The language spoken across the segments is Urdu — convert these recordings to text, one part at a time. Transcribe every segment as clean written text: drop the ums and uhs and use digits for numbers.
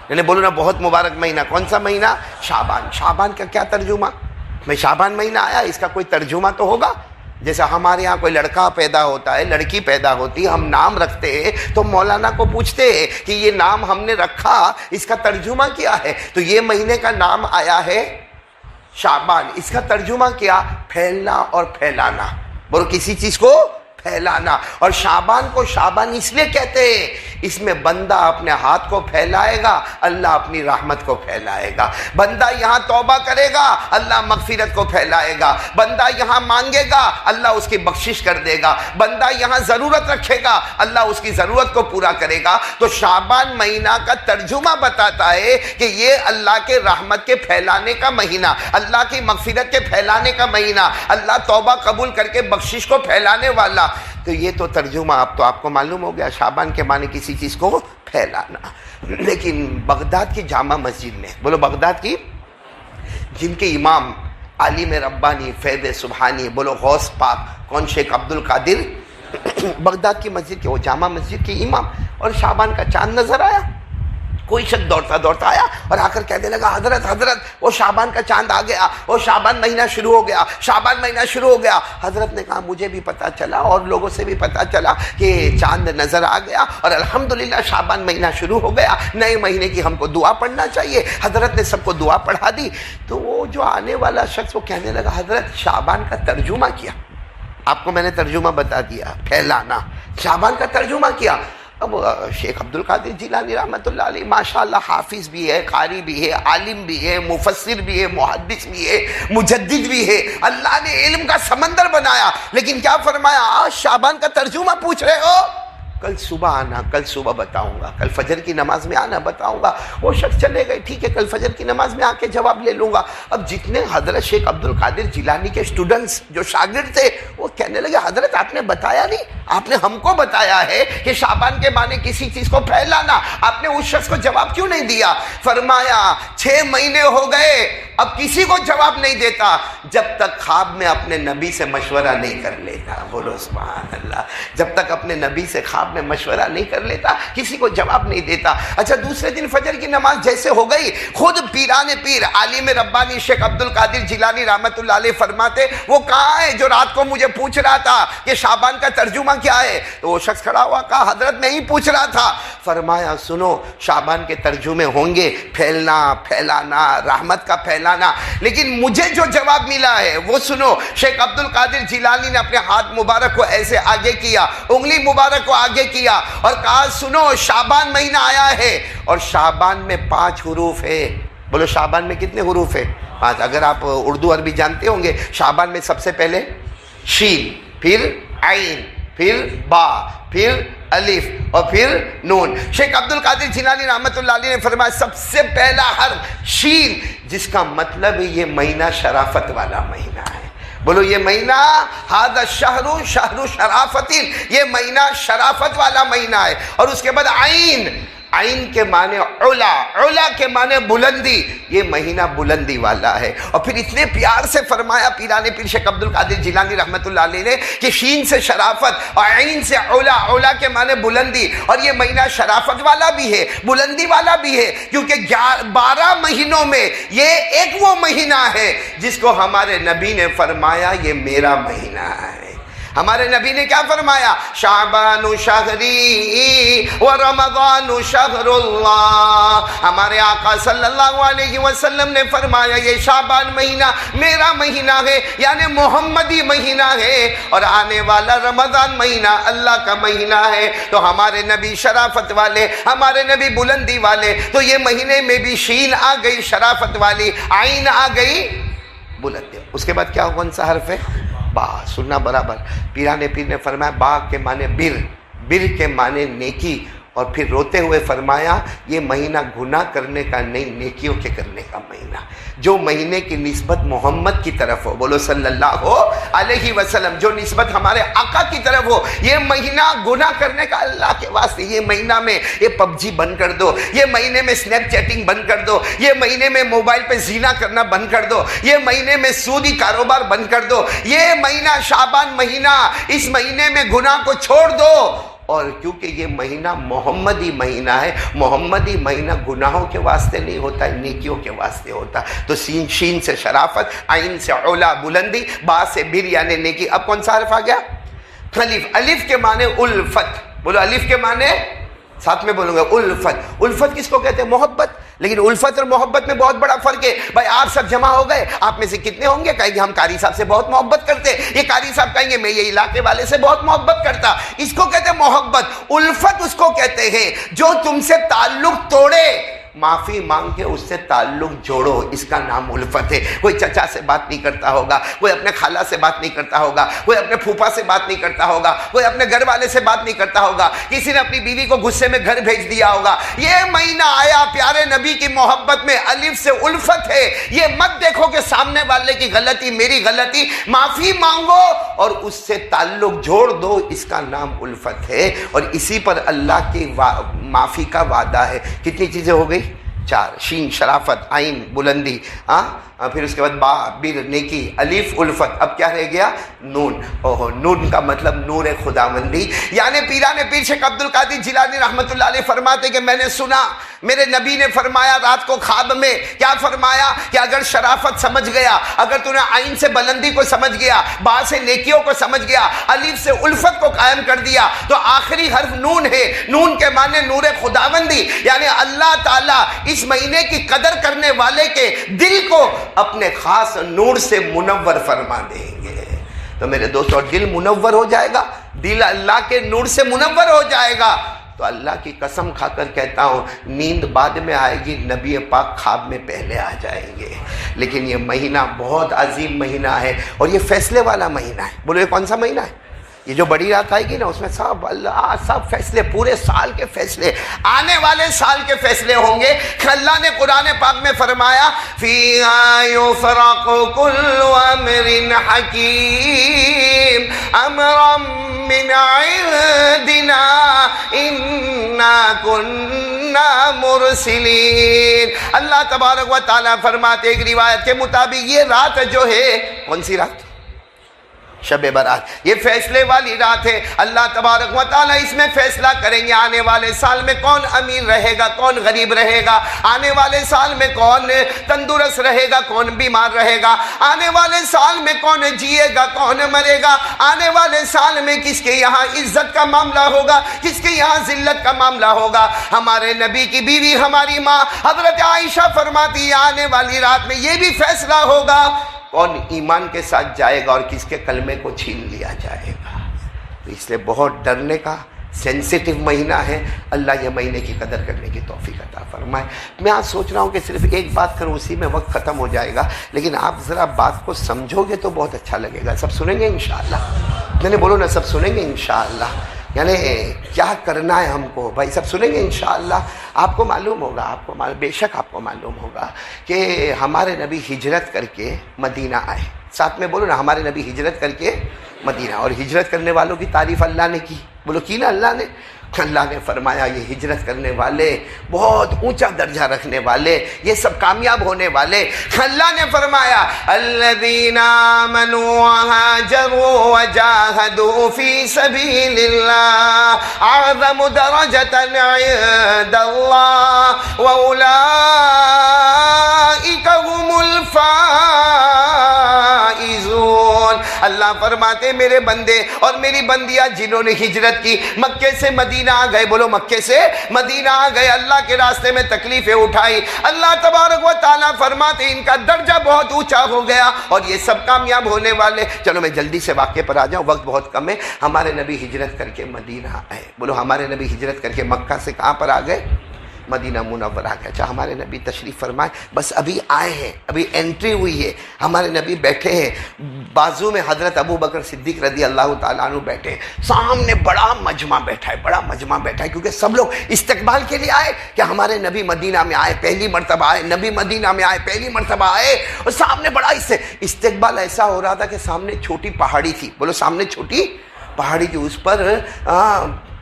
میں نے بولو نا بہت مبارک مہینہ. کون سا مہینہ؟ شعبان. شعبان کا کیا ترجمہ؟ میں شعبان مہینہ آیا اس کا کوئی ترجمہ تو ہوگا. جیسے ہمارے ہاں کوئی لڑکا پیدا ہوتا ہے، لڑکی پیدا ہوتی ہے، ہم نام رکھتے ہیں تو مولانا کو پوچھتے ہیں کہ یہ نام ہم نے رکھا اس کا ترجمہ کیا ہے؟ تو یہ مہینے کا نام آیا ہے شعبان. اس کا ترجمہ کیا؟ پھیلنا اور پھیلانا. بولو کسی چیز کو پھیلانا. اور شعبان کو شعبان اس لیے کہتے ہیں اس میں بندہ اپنے ہاتھ کو پھیلائے گا، اللہ اپنی رحمت کو پھیلائے گا. بندہ یہاں توبہ کرے گا، اللہ مغفرت کو پھیلائے گا. بندہ یہاں مانگے گا، اللہ اس کی بخشش کر دے گا. بندہ یہاں ضرورت رکھے گا، اللہ اس کی ضرورت کو پورا کرے گا. تو شعبان مہینہ کا ترجمہ بتاتا ہے کہ یہ اللہ کے رحمت کے پھیلانے کا مہینہ، اللہ کی مغفرت کے پھیلانے کا مہینہ، اللہ توبہ قبول کر کے بخشش کو پھیلانے والا. تو یہ تو ترجمہ اب تو آپ کو معلوم ہو گیا شعبان کے معنی کسی چیز کو پھیلانا. لیکن بغداد کی جامع مسجد میں، بولو بغداد کی، جن کے امام عالم ربانی فیض سبحانی، بولو غوث پاک کون؟ شیخ عبد القادر. بغداد کی مسجد کے وہ جامع مسجد کے امام. اور شعبان کا چاند نظر آیا. کوئی شخص دوڑتا دوڑتا آیا اور آ کر کہنے لگا حضرت حضرت وہ شعبان کا چاند آ گیا، وہ شعبان مہینہ شروع ہو گیا، شعبان مہینہ شروع ہو گیا. حضرت نے کہا مجھے بھی پتہ چلا اور لوگوں سے بھی پتہ چلا کہ چاند نظر آ گیا اور الحمدللہ شعبان مہینہ شروع ہو گیا. نئے مہینے کی ہم کو دعا پڑھنا چاہیے. حضرت نے سب کو دعا پڑھا دی. تو وہ جو آنے والا شخص وہ کہنے لگا حضرت شعبان کا ترجمہ کیا. آپ کو میں نے ترجمہ بتا دیا، پھیلانا. شعبان کا ترجمہ کیا. اب شیخ عبد القادر جیلانی رحمۃ اللہ علیہ ماشاءاللہ حافظ بھی ہے، قاری بھی ہے، عالم بھی ہے، مفسر بھی ہے، محدث بھی ہے، مجدد بھی ہے. اللہ نے علم کا سمندر بنایا. لیکن کیا فرمایا؟ آج شعبان کا ترجمہ پوچھ رہے ہو، کل صبح آنا، کل صبح بتاؤں گا، کل فجر کی نماز میں آنا بتاؤں گا. وہ شخص چلے گئے، ٹھیک ہے کل فجر کی نماز میں آ کے جواب لے لوں گا. اب جتنے حضرت شیخ عبد القادر جیلانی کے اسٹوڈنٹس جو شاگرد تھے وہ کہنے لگے حضرت آپ نے بتایا نہیں، آپ نے ہم کو بتایا ہے کہ شعبان کے معنی کسی چیز کو پھیلانا. آپ نے اس شخص کو جواب کیوں نہیں دیا؟ فرمایا 6 مہینے ہو گئے اب کسی کو جواب نہیں دیتا جب تک خواب میں اپنے نبی سے مشورہ نہیں کر لیتا. بولو سبحان اللہ. جب تک اپنے نبی سے خواب میں مشورہ نہیں کر لیتا کسی کو جواب نہیں دیتا. اچھا دوسرے دن فجر کی نماز جیسے ہو گئی، خود پیران پیر عالم ربانی شیخ عبد القادر جیلانی رحمۃ اللہ علیہ فرماتے وہ کہاں ہے جو رات کو مجھے پوچھ رہا تھا کہ شعبان کا ترجمہ کیا ہے؟ تو وہ شخص کھڑا ہوا کہا حضرت میں ہی پوچھ رہا تھا. فرمایا سنو شعبان کے ترجمے ہوں گے پھیلنا، پھیلانا، رحمت کا پھیلانا. لیکن مجھے جو جواب ملا ہے وہ سنو. شیخ عبد القادر جیلانی نے اپنے ہاتھ مبارک کو ایسے آگے کیا، انگلی مبارک کو آگے کیا اور کہا سنو شعبان مہینہ آیا ہے اور شعبان میں 5 حروف ہے. بولو شعبان میں کتنے حروف ہے؟ 5. اگر آپ اردو عربی جانتے ہوں گے شعبان میں سب سے پہلے شین، پھر عین، پھر با، پھر الف اور پھر نون. شیخ عبد القادر جیلانی رحمۃ اللہ علیہ نے فرمایا سب سے پہلا حرف شین، جس کا مطلب ہے یہ مہینہ شرافت والا مہینہ ہے. بولو یہ مہینہ ھذا الشہر شہر شرافت، یہ مہینہ شرافت والا مہینہ ہے. اور اس کے بعد عین، عین کے معنی علا، علا کے معنی بلندی، یہ مہینہ بلندی والا ہے. اور پھر اتنے پیار سے فرمایا پیران پیر شیخ عبد القادر جیلانی رحمۃ اللہ علیہ نے کہ شین سے شرافت اور عین سے علا، علا کے معنی بلندی. اور یہ مہینہ شرافت والا بھی ہے، بلندی والا بھی ہے کیونکہ 12 مہینوں میں یہ ایک وہ مہینہ ہے جس کو ہمارے نبی نے فرمایا یہ میرا مہینہ ہے. ہمارے نبی نے کیا فرمایا؟ شعبان شہری و رمضان شہر اللہ. ہمارے آقا صلی اللہ علیہ وسلم نے فرمایا یہ شعبان مہینہ میرا مہینہ ہے، یعنی محمدی مہینہ ہے، اور آنے والا رمضان مہینہ اللہ کا مہینہ ہے. تو ہمارے نبی شرافت والے، ہمارے نبی بلندی والے. تو یہ مہینے میں بھی شین آ گئی شرافت والی، عین آ گئی بلندی. اس کے بعد کیا کون سا حرف ہے؟ با. سننا برابر. پیران پیر نے فرمایا با کے معنی بر، بر کے معنی نیکی. اور پھر روتے ہوئے فرمایا یہ مہینہ گناہ کرنے کا نہیں، نیکیوں کے کرنے کا مہینہ. جو مہینے کی نسبت محمد کی طرف ہو، بولو صلی اللہ علیہ وسلم، جو نسبت ہمارے آقا کی طرف ہو. یہ مہینہ گناہ کرنے کا اللہ کے واسطے. یہ مہینہ میں یہ PUBG بند کر دو، یہ مہینے میں سنیپ چیٹنگ بند کر دو، یہ مہینے میں موبائل پہ زنا کرنا بند کر دو، یہ مہینے میں سودی کاروبار بند کر دو. یہ مہینہ شعبان مہینہ، اس مہینے میں گناہ کو چھوڑ دو اور کیونکہ یہ مہینہ محمدی مہینہ ہے، محمدی مہینہ گناہوں کے واسطے نہیں ہوتا ہے، نیکیوں کے واسطے ہوتا ہے۔ تو شین سے شرافت، عین سے علا بلندی، با سے بر یعنی نیکی۔ اب کون سا حرف آ گیا؟ الف۔ الف کے معنی الفت، بولو الف کے معنی، ساتھ میں بولوں گا الفت۔ الفت کس کو کہتے ہیں؟ محبت۔ لیکن الفت اور محبت میں بہت بڑا فرق ہے۔ بھائی آپ سب جمع ہو گئے، آپ میں سے کتنے ہوں گے کہیں گے ہم قاری صاحب سے بہت محبت کرتے، یہ قاری صاحب کہیں گے میں یہ علاقے والے سے بہت محبت کرتا۔ اس کو کہتے ہیں محبت۔ الفت اس کو کہتے ہیں جو تم سے تعلق توڑے، معافی مانگ کے اس سے تعلق جوڑو، اس کا نام الفت ہے۔ کوئی چچا سے بات نہیں کرتا ہوگا، کوئی اپنے خالہ سے بات نہیں کرتا ہوگا، کوئی اپنے پھوپھا سے بات نہیں کرتا ہوگا، کوئی اپنے گھر والے سے بات نہیں کرتا ہوگا، کسی نے اپنی بیوی کو غصے میں گھر بھیج دیا ہوگا۔ یہ مہینہ آیا پیارے نبی کی محبت میں، الف سے الفت ہے۔ یہ مت دیکھو کہ سامنے والے کی غلطی میری غلطی، معافی مانگو اور اس سے تعلق جوڑ دو، اس کا نام الفت ہے۔ اور اسی پر اللہ کی معافی کا وعدہ ہے۔ کتنی چیزیں ہو گئی؟ 4۔ شین شرافت، عین بلندی، پھر اس کے بعد با بر نیکی، الف الفت۔ اب کیا رہ گیا؟ نون۔ اوہ، نون کا مطلب نور خداوندی، یعنی پیران پیر شیخ عبد القادر جیلانی رحمۃ اللہ علیہ فرماتے کہ میں نے سنا میرے نبی نے فرمایا رات کو خواب میں، کیا فرمایا کہ اگر شرافت سمجھ گیا، اگر تو نے عین سے بلندی کو سمجھ گیا، با سے نیکیوں کو سمجھ گیا، الف سے الفت کو قائم کر دیا، تو آخری حرف نون ہے۔ نون کے معنی نور خداوندی، یعنی اللہ تعالیٰ اس مہینے کی قدر کرنے والے کے دل کو اپنے خاص نور سے منور فرما دیں گے۔ تو میرے دوستو، اور دل منور ہو جائے گا، دل اللہ کے نور سے منور ہو جائے گا، تو اللہ کی قسم کھا کر کہتا ہوں نیند بعد میں آئے گی، نبی پاک خواب میں پہلے آ جائیں گے۔ لیکن یہ مہینہ بہت عظیم مہینہ ہے اور یہ فیصلے والا مہینہ ہے۔ بولو یہ کون سا مہینہ ہے؟ یہ جو بڑی رات آئے گی نا، اس میں سب اللہ سب فیصلے، پورے سال کے فیصلے، آنے والے سال کے فیصلے ہوں گے۔ اللہ نے قرآن پاک میں فرمایا فِيهَا يُفْرَقُ كُلُّ أَمْرٍ حَكِيمٍ أَمْرًا مِّنْ عِندِنَا إِنَّا كُنَّا مُرْسِلِينَ۔ اللہ تبارک و تعالیٰ فرماتے ایک روایت کے مطابق یہ رات جو ہے، کون سی رات؟ شب برات۔ یہ فیصلے والی رات ہے۔ اللہ تبارک و تعالیٰ اس میں فیصلہ کریں گے آنے والے سال میں کون امیر رہے گا، کون غریب رہے گا، آنے والے سال میں کون تندرست رہے گا، کون بیمار رہے گا، آنے والے سال میں کون جیے گا، کون مرے گا، آنے والے سال میں کس کے یہاں عزت کا معاملہ ہوگا، کس کے یہاں ذلت کا معاملہ ہوگا۔ ہمارے نبی کی بیوی ہماری ماں حضرت عائشہ فرماتی ہے آنے والی رات میں یہ بھی فیصلہ ہوگا کون ایمان کے ساتھ جائے گا اور کس کے کلمے کو چھین لیا جائے گا۔ تو اس لیے بہت ڈرنے کا سینسیٹیو مہینہ ہے۔ اللہ یہ مہینے کی قدر کرنے کی توفیق عطا فرمائے۔ میں آج سوچ رہا ہوں کہ صرف ایک بات کروں، اسی میں وقت ختم ہو جائے گا، لیکن آپ ذرا بات کو سمجھو گے تو بہت اچھا لگے گا۔ سب سنیں گے انشاءاللہ؟ میں نے بولو نا، سب سنیں گے انشاءاللہ؟ یعنی کیا کرنا ہے ہم کو، بھائی سب سنیں گے انشاءاللہ؟ آپ کو معلوم ہوگا، بے شک آپ کو معلوم ہوگا کہ ہمارے نبی ہجرت کر کے مدینہ آئے۔ ساتھ میں بولو نا، ہمارے نبی ہجرت کر کے مدینہ، اور ہجرت کرنے والوں کی تعریف اللہ نے کی، بولو کی نا اللہ نے؟ اللہ نے فرمایا یہ ہجرت کرنے والے، بہت اونچا درجہ رکھنے والے، یہ سب کامیاب ہونے والے۔ اللہ نے فرمایا الذین آمنوا وہاجروا وجاہدوا فی سبیل اللہ اعظم درجۃ عند اللہ واولئک هم الفائزون۔ اللہ فرماتے میرے بندے اور میری بندیاں جنہوں نے ہجرت کی، مکے سے مدینہ آ گئے، بولو مکے سے مدینہ آ گئے، اللہ کے راستے میں تکلیفیں اٹھائی، اللہ تبارک و تعالیٰ فرماتے ان کا درجہ بہت اونچا ہو گیا اور یہ سب کامیاب ہونے والے۔ چلو میں جلدی سے واقعے پر آ جاؤں، وقت بہت کم ہے۔ ہمارے نبی ہجرت کر کے مدینہ آئے، بولو ہمارے نبی ہجرت کر کے مکہ سے کہاں پر آ گئے؟ مدینہ منورہ آ گیا۔ اچھا ہمارے نبی تشریف فرمائے، بس ابھی آئے ہیں، ابھی انٹری ہوئی ہے، ہمارے نبی بیٹھے ہیں، بازو میں حضرت ابو بکر صدیق رضی اللہ تعالیٰ عنہ بیٹھے ہیں، سامنے بڑا مجمع بیٹھا ہے، بڑا مجمع بیٹھا ہے، کیونکہ سب لوگ استقبال کے لیے آئے کہ ہمارے نبی مدینہ میں آئے، پہلی مرتبہ آئے، نبی مدینہ میں آئے، پہلی مرتبہ آئے، اور سامنے بڑا استقبال ایسا ہو رہا تھا کہ سامنے چھوٹی پہاڑی تھی، بولو سامنے چھوٹی پہاڑی تھی، اس پر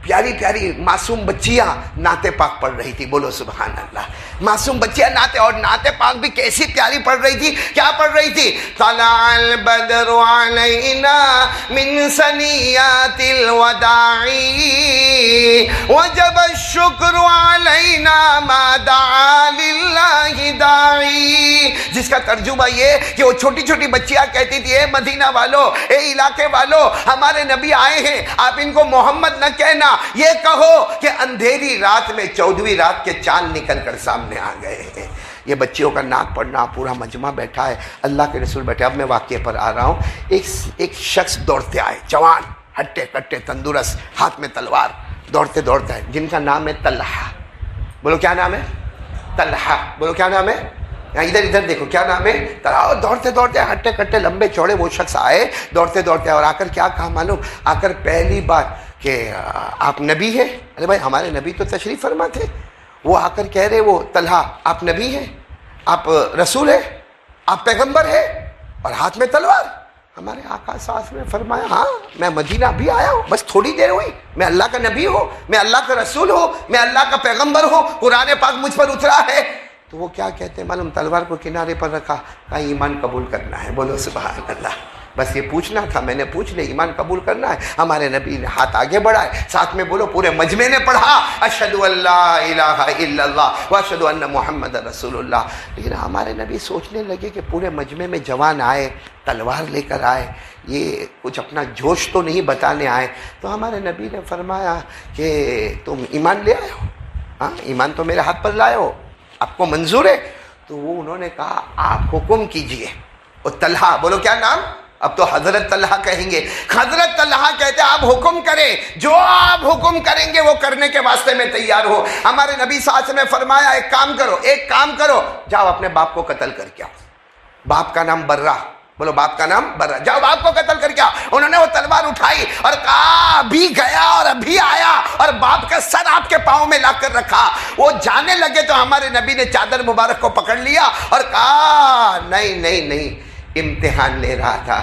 پیاری پیاری معصوم بچیاں نعت پاک پڑھ رہی تھی، بولو سبحان اللہ. معصوم بچیاں نعت، اور نعت پاک بھی کیسی پیاری پڑھ رہی تھی. کیا پڑھ رہی تھی؟ طلع البدر علینا من ثنیات الوداع وجب الشکر علینا ما دعا للہ داعی. جس کا ترجمہ یہ کہ وہ چھوٹی چھوٹی بچیاں کہتی تھی، اے مدینہ والو، اے علاقے والو، ہمارے نبی آئے ہیں، آپ ان کو محمد نہ کہنا، یہ کہو کہ اندھیری رات میں 14ویں رات کے چاند نکل کر سامنے آ گئے ہیں. یہ بچیوں کا نعت پڑھنا، پورا مجمع بیٹھا ہے، اللہ کے رسول بیٹھے. اب میں واقعے پر آ رہا ہوں. ایک شخص دوڑتے آئے، جوان، ہٹے کٹے، تندرست، ہاتھ میں تلوار، دوڑتے دوڑتے آئے، جن کا نام ہے طلحہ. بولو کیا نام ہے؟ طلحہ. بولو کیا نام ہے؟ ادھر ادھر دیکھو، کیا نام ہے؟ طلحہ. دوڑتے دوڑتے ہٹے کٹے لمبے چوڑے وہ شخص آئے، دوڑتے دوڑتے، اور آ کر کیا کہا معلوم؟ آ کر پہلی بات کہ آپ نبی ہیں؟ ارے بھائی ہمارے نبی تو تشریف فرما تھے. وہ آ کر کہہ رہے، وہ طلحہ، آپ نبی ہیں، آپ رسول ہیں، آپ پیغمبر ہیں، اور ہاتھ میں تلوار. ہمارے آقا صلی اللہ علیہ وسلم نے فرمایا، ہاں میں مدینہ بھی آیا ہوں، بس تھوڑی دیر ہوئی، میں اللہ کا نبی ہوں، میں اللہ کا رسول ہوں، میں اللہ کا پیغمبر ہوں، قرآن پاک مجھ پر اترا ہے. تو وہ کیا کہتے ہیں معلوم؟ تلوار کو کنارے پر رکھا، کہا ایمان قبول کرنا ہے. بولو سبحان اللہ. بس یہ پوچھنا تھا، میں نے پوچھ لیا، ایمان قبول کرنا ہے. ہمارے نبی نے ہاتھ آگے بڑھائے، ساتھ میں بولو پورے مجمع نے پڑھا، اشہد ان لا الہ الا اللہ واشہد ان محمد رسول اللہ. لیکن ہمارے نبی سوچنے لگے کہ پورے مجمع میں جوان آئے، تلوار لے کر آئے، یہ کچھ اپنا جوش تو نہیں بتانے آئے. تو ہمارے نبی نے فرمایا کہ تم ایمان لے آئے ہو؟ ہاں ایمان تو میرے ہاتھ پر لائے ہو، آپ کو منظور ہے؟ تو وہ انہوں نے کہا آپ حکم کیجئے. اور طلحہ، بولو کیا نام؟ اب تو حضرت طلحہ کہیں گے. حضرت طلحہ کہتے ہیں آپ حکم کریں، جو آپ حکم کریں گے وہ کرنے کے واسطے میں تیار ہو. ہمارے نبی صلی اللہ علیہ وسلم نے فرمایا ایک کام کرو، جاؤ اپنے باپ کو قتل کر کے آؤ. باپ کا نام برہ، بولو باپ کا نام برہ، جاؤ باپ کو قتل کر کے آؤ. انہوں نے وہ تلوار اٹھائی اور کہا ابھی گیا اور ابھی آیا، اور باپ کا سر آپ کے پاؤں میں لا کر رکھا. وہ جانے لگے تو ہمارے نبی نے چادر مبارک کو پکڑ لیا اور کہا نہیں، امتحان لے رہا تھا.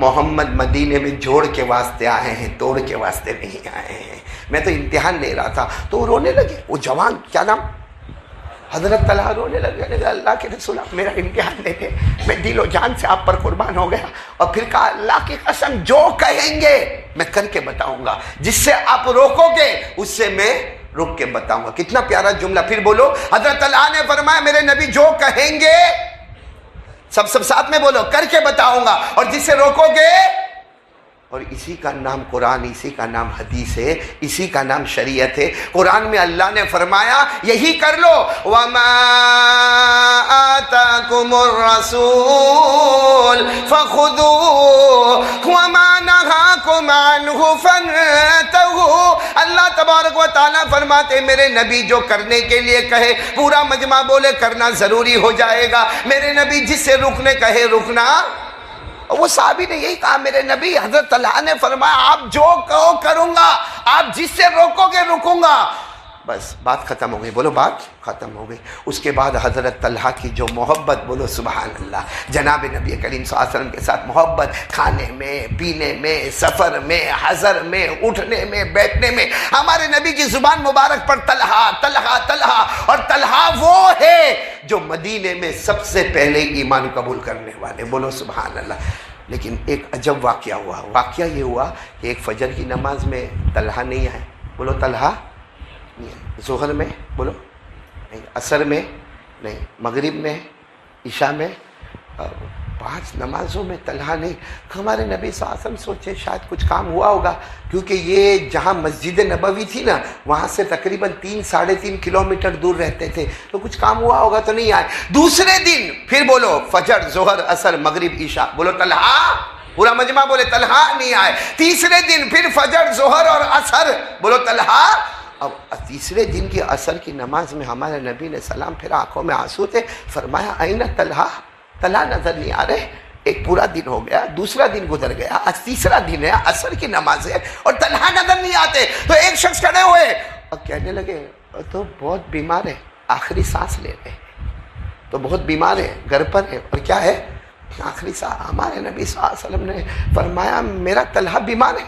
محمد مدینے میں جوڑ کے واسطے آئے ہیں، توڑ کے واسطے نہیں آئے ہیں. میں تو امتحان لے رہا تھا. تو وہ رونے لگے، وہ جوان، کیا نام؟ حضرت طلحہ رونے لگے، اللہ کے رسول آپ میرا امتحان لے لیں، میں دل و جان سے آپ پر قربان ہو گیا. اور پھر کہا اللہ کی قسم جو کہیں گے میں کر کے بتاؤں گا، جس سے آپ روکو گے اس سے میں رک کے بتاؤں گا. کتنا پیارا جملہ. پھر بولو، حضرت طلحہ نے فرمایا میرے نبی جو کہیں گے، سب ساتھ میں بولو، کر کے بتاؤں گا، اور جس سے روکو گے. اور اسی کا نام قرآن، اسی کا نام حدیث ہے، اسی کا نام شریعت ہے. قرآن میں اللہ نے فرمایا یہی کر لو، وَمَا آتَاكُمُ الرَّسُولُ فَخُذُوهُ وَمَا نَهَاكُمْ عَنْهُ فَانْتَهُوا. اللہ تبارک و تعالیٰ فرماتے میرے نبی جو کرنے کے لیے کہے، پورا مجمع بولے کرنا ضروری ہو جائے گا. میرے نبی جس سے رکنے کہے رکنا. وہ صحابی نے یہی کہا میرے نبی، حضرت طلحہ نے فرمایا آپ جو کہو کروں گا، آپ جس سے روکو گے رکوں گا. بس بات ختم ہو گئی. بولو بات ختم ہو گئی. اس کے بعد حضرت طلحہ کی جو محبت، بولو سبحان اللہ، جناب نبی کریم صلی اللہ علیہ وسلم کے ساتھ محبت، کھانے میں، پینے میں، سفر میں، حضر میں، اٹھنے میں، بیٹھنے میں. ہمارے نبی کی زبان مبارک پر طلحہ طلحہ طلحہ. اور طلحہ وہ ہے جو مدینے میں سب سے پہلے ایمان قبول کرنے والے. بولو سبحان اللہ. لیکن ایک عجب واقعہ ہوا. واقعہ یہ ہوا کہ ایک فجر کی نماز میں طلحہ نہیں آئے. بولو طلحہ. ظہر میں بولو نہیں، عصر میں نہیں، مغرب میں، عشاء میں، 5 نمازوں میں طلحہ نہیں. ہمارے نبی صلی اللہ علیہ وسلم سوچے شاید کچھ کام ہوا ہوگا، کیونکہ یہ جہاں مسجد نبوی تھی نا وہاں سے تقریباً 3-3.5 کلومیٹر دور رہتے تھے، تو کچھ کام ہوا ہوگا تو نہیں آئے. دوسرے دن پھر بولو فجر، ظہر، عصر، مغرب، عشاء، بولو طلحہ. پورا مجمع بولے طلحہ نہیں آئے. تیسرے دن پھر فجر، ظہر اور عصر، بولو طلحہ. اب تیسرے دن کی عصر کی نماز میں ہمارے نبی نے سلام پھر، آنکھوں میں آنسو تھے. فرمایا آئینہ طلحہ، طلحہ نظر نہیں آ رہے. ایک پورا دن ہو گیا، دوسرا دن گزر گیا، آج تیسرا دن ہے، عصر کی نماز ہے اور طلحہ نظر نہیں آتے. تو ایک شخص کھڑے ہوئے اور کہنے لگے تو بہت بیمار ہے، آخری سانس لے رہے، تو بہت بیمار ہے، گھر پر ہے، اور کیا ہے آخری سانس. ہمارے نبی صلی اللہ علیہ وسلم نے فرمایا میرا طلحہ بیمار ہے،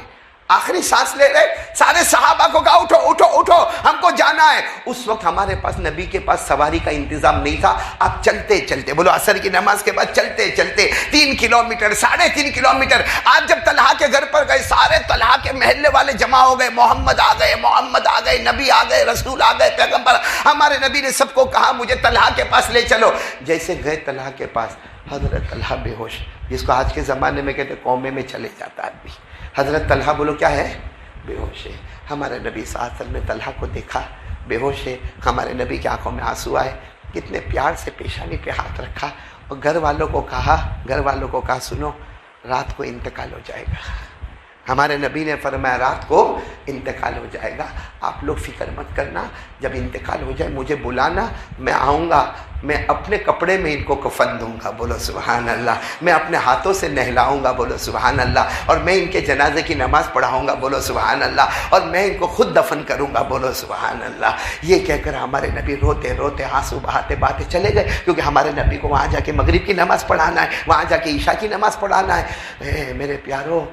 آخری سانس لے رہے، سارے صحابہ کو کہا اٹھو اٹھو اٹھو ہم کو جانا ہے۔ اس وقت ہمارے پاس نبی کے پاس سواری کا انتظام نہیں تھا، آپ چلتے چلتے، بولو عصر کی نماز کے بعد چلتے چلتے 3 کلومیٹر 3.5 کلومیٹر، آپ جب طلحہ کے گھر پر گئے سارے طلحہ کے محلے والے جمع ہو گئے، محمد آ گئے، محمد آ گئے، نبی آ گئے، رسول آ گئے، پیغمبر۔ ہمارے نبی نے سب کو کہا مجھے طلحہ کے پاس لے چلو۔ جیسے گئے طلحہ کے پاس، حضرت طلحہ بے ہوش، جس کو آج کے زمانے میں کہتے قومے میں چلے جاتا آدمی۔ حضرت طلحہ بولو کیا ہے؟ بے ہوش ہے۔ ہمارے نبی صلی اللہ علیہ وسلم نے طلحہ کو دیکھا بے ہوش ہے، ہمارے نبی کی آنکھوں میں آنسو آئے، کتنے پیار سے پیشانی پہ ہاتھ رکھا اور گھر والوں کو کہا سنو رات کو انتقال ہو جائے گا۔ ہمارے نبی نے فرمایا رات کو انتقال ہو جائے گا، آپ لوگ فکر مت کرنا، جب انتقال ہو جائے مجھے بلانا، میں آؤں گا، میں اپنے کپڑے میں ان کو کفن دوں گا، بولو سبحان اللہ، میں اپنے ہاتھوں سے نہلاؤں گا، بولو سبحان اللہ، اور میں ان کے جنازے کی نماز پڑھاؤں گا، بولو سبحان اللہ، اور میں ان کو خود دفن کروں گا، بولو سبحان اللہ۔ یہ کہہ کر ہمارے نبی روتے روتے آنسو بہاتے چلے گئے، کیونکہ ہمارے نبی کو وہاں جا کے مغرب کی نماز پڑھانا ہے، وہاں جا کے عشاء کی نماز پڑھانا ہے۔ میرے پیارو،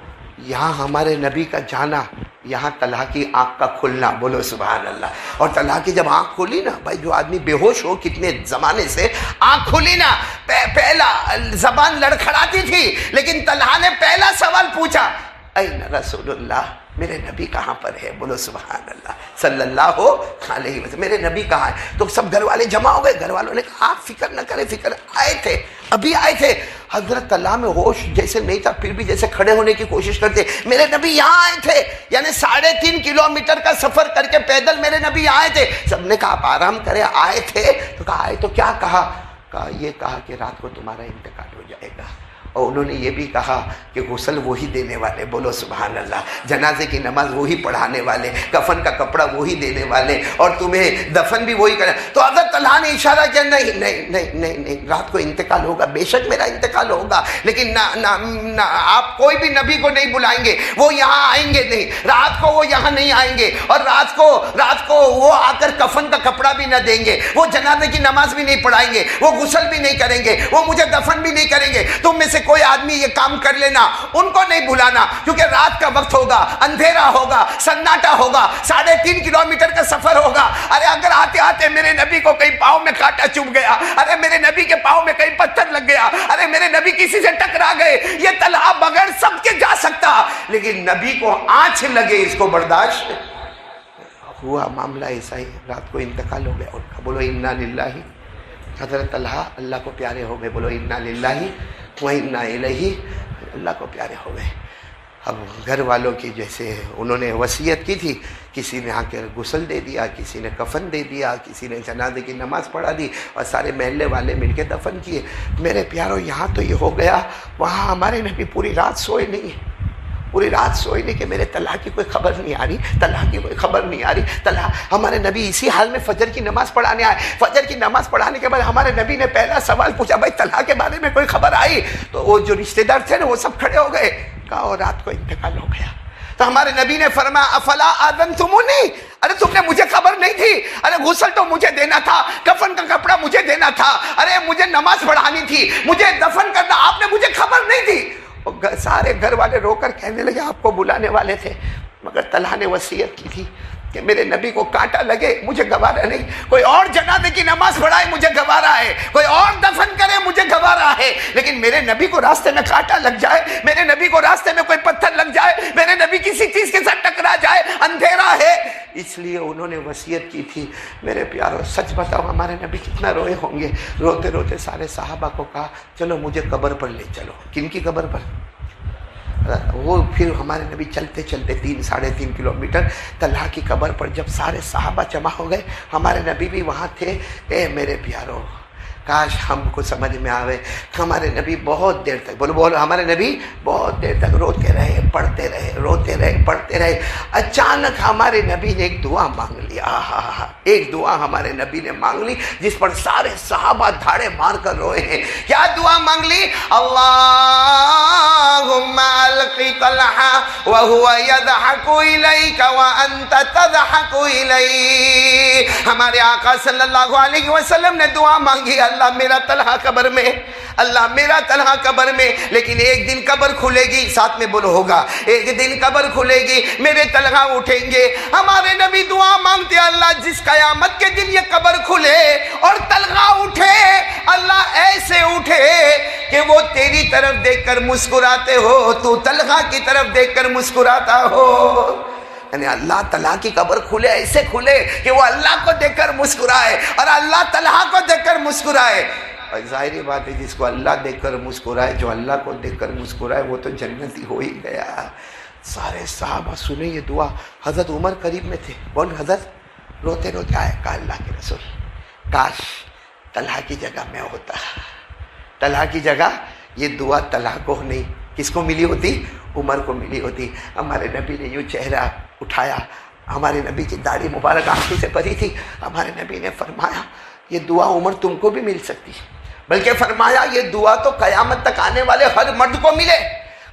یہاں ہمارے نبی کا جانا، یہاں طلحہ کی آنکھ کا کھلنا، بولو سبحان اللہ۔ اور طلحہ کی جب آنکھ کھلی نا، بھائی جو آدمی بے ہوش ہو کتنے زمانے سے، آنکھ کھلی نا، پہلا زبان لڑکھڑاتی تھی لیکن طلحہ نے پہلا سوال پوچھا، این رسول اللہ، میرے نبی کہاں پر ہے؟ بولو سبحان اللہ صلی اللہ علیہ وسلم، میرے نبی کہاں ہے؟ تو سب گھر والے جمع ہو گئے، گھر والوں نے کہا آپ فکر نہ کریں، فکر آئے تھے، ابھی آئے تھے۔ حضرت طلحہ میں ہوش جیسے نہیں تھا، پھر بھی جیسے کھڑے ہونے کی کوشش کرتے، میرے نبی یہاں آئے تھے، یعنی 3.5 کلومیٹر کا سفر کر کے پیدل میرے نبی یہاں آئے تھے۔ سب نے کہا آپ آرام کریں، آئے تھے تو کہا آئے تو کیا کہا یہ کہا کہ رات کو تمہارا انتقال ہو جائے گا، اور انہوں نے یہ بھی کہا کہ غسل وہی دینے والے، بولو سبحان اللہ، جنازے کی نماز وہی پڑھانے والے، کفن کا کپڑا وہی دینے والے، اور تمہیں دفن بھی وہی کرے۔ تو حضرت طلحہ نے اشارہ کیا، نہیں نہیں نہیں نہیں نہیں، رات کو انتقال ہوگا، بے شک میرا انتقال ہوگا، لیکن نہ آپ کوئی بھی نبی کو نہیں بلائیں گے، وہ یہاں آئیں گے نہیں، رات کو وہ یہاں نہیں آئیں گے، اور رات کو وہ آ کر کفن کا کپڑا بھی نہ دیں گے، وہ جنازے کی نماز بھی نہیں پڑھائیں گے، وہ غسل بھی نہیں کریں گے، وہ مجھے دفن بھی نہیں کریں گے۔ تم میں سے کوئی آدمی یہ کام کر لینا، ان کو نہیں بلانا، کیونکہ رات کا وقت ہوگا، اندھیرا ہوگا، سناٹا ہوگا، 3.5 کلومیٹر کا سفر ہوگا۔ ارے اگر آتے آتے میرے نبی کو کہیں پاؤں میں کانٹا چبھ گیا، ارے میرے نبی کے پاؤں میں کہیں پتھر لگ گیا، ارے میرے نبی کسی سے ٹکرا گئے، یہ طلحہ بغیر سب کے جا سکتا، لیکن نبی کو آنچ لگے اس کو برداشت ہوا۔ معاملہ ایسا ہی، رات کو انتقال ہو گیا، اور بولو انا للہ، حضرت طلحہ اللہ کو پیارے ہو گئے، بولو انا للہ وَإِنَّا إِلَيْهِ، اللہ کو پیارے ہو گئے۔ اب گھر والوں کی جیسے انہوں نے وصیت کی تھی، کسی نے آ کے غسل دے دیا، کسی نے کفن دے دیا، کسی نے جنازے کی نماز پڑھا دی، اور سارے محلے والے مل کے دفن کیے۔ میرے پیاروں، یہاں تو یہ ہو گیا، وہاں ہمارے نبی پوری رات سوئے نہیں، پوری رات سوئے نہیں کہ میرے طلحہ کی کوئی خبر نہیں آ رہی، طلحہ کی کوئی خبر نہیں آ رہی، طلحہ۔ ہمارے نبی اسی حال میں فجر کی نماز پڑھانے آئے، فجر کی نماز پڑھانے کے بعد ہمارے نبی نے پہلا سوال پوچھا، بھائی طلحہ کے بارے میں کوئی خبر آئی؟ تو وہ جو رشتہ دار تھے نا وہ سب کھڑے ہو گئے، کہا اور رات کو انتقال ہو گیا۔ تو ہمارے نبی نے فرمایا افلا آذنتمونی، ارے تم نے مجھے خبر نہیں تھی، ارے غسل تو مجھے دینا تھا، کفن کا کپڑا مجھے دینا تھا، ارے مجھے نماز پڑھانی تھی، مجھے دفن کرنا، آپ نے مجھے خبر نہیں دی۔ سارے گھر والے رو کر کہنے لگے آپ کو بلانے والے تھے، مگر طلحہ نے وصیت کی تھی کہ میرے نبی کو کانٹا لگے مجھے گوارا نہیں، کوئی اور جنازے کی نماز پڑھائے مجھے گوارا ہے، کوئی اور دفن کرے مجھے گوارا ہے، لیکن میرے نبی کو راستے میں کانٹا لگ جائے، میرے نبی کو راستے میں کوئی پتھر لگ جائے، میرے نبی کسی چیز کے ساتھ ٹکرا جائے، اندھیرا ہے، اس لیے انہوں نے وصیت کی تھی۔ میرے پیارو، سچ بتاؤ ہمارے نبی کتنا روئے ہوں گے۔ روتے روتے سارے صحابہ کو کہا چلو مجھے قبر پر لے چلو۔ کن کی قبر پر؟ وہ پھر ہمارے نبی چلتے چلتے 3.5 کلومیٹر طلحہ کی قبر پر جب سارے صحابہ جمع ہو گئے، ہمارے نبی بھی وہاں تھے۔ اے میرے پیارو، کاش ہم کو سمجھ میں آوے، ہمارے نبی بہت دیر تک، بولو ہمارے نبی بہت دیر تک روتے رہے، پڑھتے رہے، روتے رہے، پڑھتے رہے۔ اچانک ہمارے نبی نے ایک دعا مانگ لی، ایک دعا ہمارے نبی نے مانگ لی جس پر سارے صحابہ دھاڑے مار کر روئے ہیں۔ کیا دعا مانگ لی؟ اللہم القی طلحہ وہو یضحک الیک وانت تضحک الیہ۔ ہمارے آقا صلی اللہ علیہ وسلم نے دعا مانگی، اللہ میرا طلحہ قبر میں، اللہ میرا طلحہ قبر میں، لیکن ایک دن قبر کھلے گی، ساتھ میں بولو ہوگا، ایک دن قبر کھلے گی، میرے طلحہ اٹھیں گے۔ ہمارے نبی دعا مانگتے اللہ جس قیامت کے دن یہ قبر کھلے اور طلحہ اٹھے، اللہ ایسے اٹھے کہ وہ تیری طرف دیکھ کر مسکراتے ہو، تو طلحہ کی طرف دیکھ کر مسکراتا ہو۔ یعنی اللہ طلحہ کی قبر کھلے، ایسے کھلے کہ وہ اللہ کو دیکھ کر مسکرائے اور اللہ طلحہ کو دیکھ کر مسکرائے۔ اور ظاہری بات ہے جس کو اللہ دیکھ کر مسکرائے، جو اللہ کو دیکھ کر مسکرائے، وہ تو جنتی ہو ہی گیا۔ سارے صحابہ سنیں یہ دعا، حضرت عمر قریب میں تھے، کون حضرت روتے روتے آئے، کہا اللہ کے رسول کاش طلحہ کی جگہ میں ہوتا، طلحہ کی جگہ، یہ دعا طلحہ کو نہیں کس کو ملی ہوتی؟ عمر کو ملی ہوتی۔ ہمارے نبی نے یوں چہرہ اٹھایا، ہمارے نبی کی داڑھی مبارک آنکھوں سے بھری تھی، ہمارے نبی نے فرمایا یہ دعا عمر تم کو بھی مل سکتی، بلکہ فرمایا یہ دعا تو قیامت تک آنے والے ہر مرد کو ملے،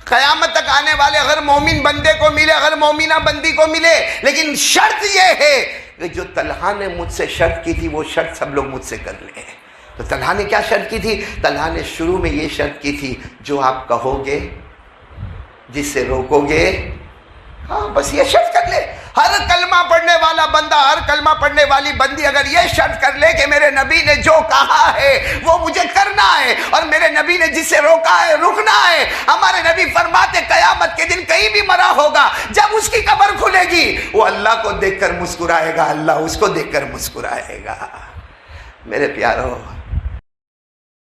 قیامت تک آنے والے ہر مومن بندے کو ملے، ہر مومنہ بندی کو ملے، لیکن شرط یہ ہے کہ جو طلحہ نے مجھ سے شرط کی تھی وہ شرط سب لوگ مجھ سے کر لیں۔ تو طلحہ نے کیا شرط کی تھی؟ طلحہ نے شروع میں یہ شرط کی تھی، جو آپ کہو گے، جس سے روکو گے، ہاں بس یہ شرط کر لے۔ ہر کلمہ پڑھنے والا بندہ، ہر کلمہ پڑھنے والی بندی اگر یہ شرط کر لے کہ میرے نبی نے جو کہا ہے وہ مجھے کرنا ہے، اور میرے نبی نے جس سے روکا ہے رکنا ہے۔ ہمارے نبی فرماتے قیامت کے دن کہیں بھی مرا ہوگا، جب اس کی قبر کھلے گی وہ اللہ کو دیکھ کر مسکرائے گا، اللہ اس کو دیکھ کر مسکرائے گا۔ میرے پیارو،